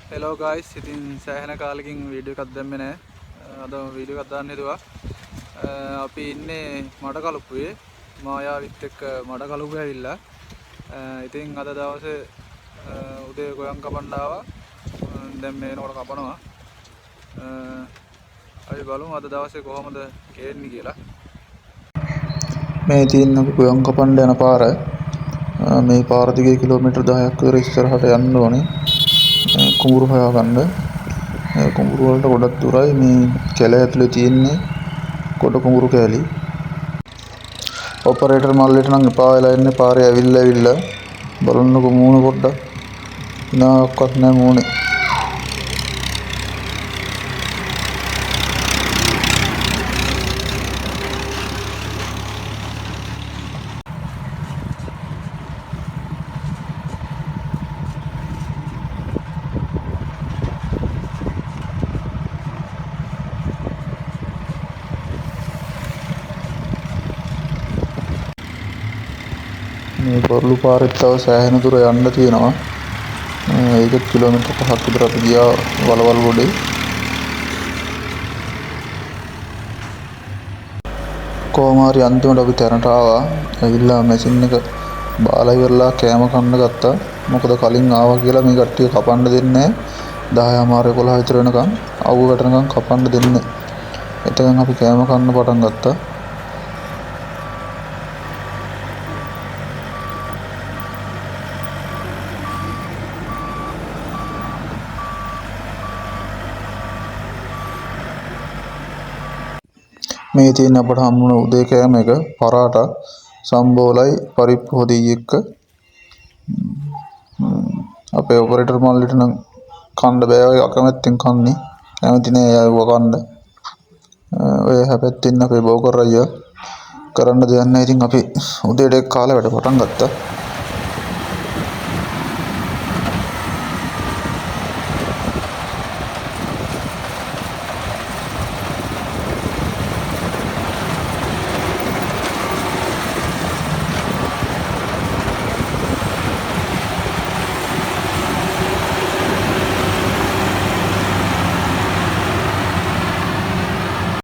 Hello guys, ඉතින් සෑහෙන කාලෙකින් වීඩියෝ එකක් දැම්මේ නැහැ. අද වීඩියෝ එකක් දාන්න හිතුවා. අපි ඉන්නේ මඩකලුපුවේ. මායාවිත් එක්ක මඩකලුපුවේ ඇවිල්ලා. ඉතින් අද දවසේ උදේ ගොයම් කපන්න ආවා. දැන් මේනකොට කපනවා. අපි බලමු අද දවසේ කොහොමද ගේන්නේ කියලා. මේ තියෙන අපි ගොයම් කපන්න යන පාර. මේ පාර දිගේ කිලෝමීටර් 10ක් විතර ඉස්සරහට යන්න ඕනේ. කුඹුරු හොයාගන්න. කුඹුරු වලට ගොඩක් දුරයි. මේ කැලේ ඇතුලේ තියෙන්නේ කොට කුඹුරු කෑලි. ඔපරේටර් මල්ලේට නම් එපා වෙලා ඉන්නේ පාරේ ඇවිල්ලා බලන්නකො මූණ පොඩ්ඩක්. නාක්වත් නැහැ මූණේ. මේ බොරළු පාරෙත් තව සෑහෙන දුර යන්න තියෙනවා. ඒක කිලෝමීටර් 5ක් විතර අපි ගියා වලවල් ගොඩේ. කොහොම හරි අන්තිමට අපි තැනට ආවා. ඇවිල්ලා මැෂින් එක බාලා ඉවරලා කෑම කන්න ගත්තා. මොකද කලින් ආවා කියලා මේ කට්ටිය කපන්න දෙන්නේ නැහැ. 10:11 විතර වෙනකන් අවුව වැටෙනකන් කපන්න දෙන්නේ. එතකන් අපි කෑම කන්න පටන් ගත්තා. මේ තියෙන අපට හම්බුන උදේ කෑම එක පරාටා සම්බෝලයි පරිප්පු හොදියි එක්ක අපේ ඔපරේටර් මල්ලිට නම් කන්න බෑ ඔය අකමැත්තෙන් කන්නේ කැමති නෑ යව කන්න ඔය හැපැත්තෙන් අපේ බෝකර් අයියා කරන්න දෙයක් නැහැ ඉතින් අපි උදේට කාලා වැඩ පටන් ගත්තා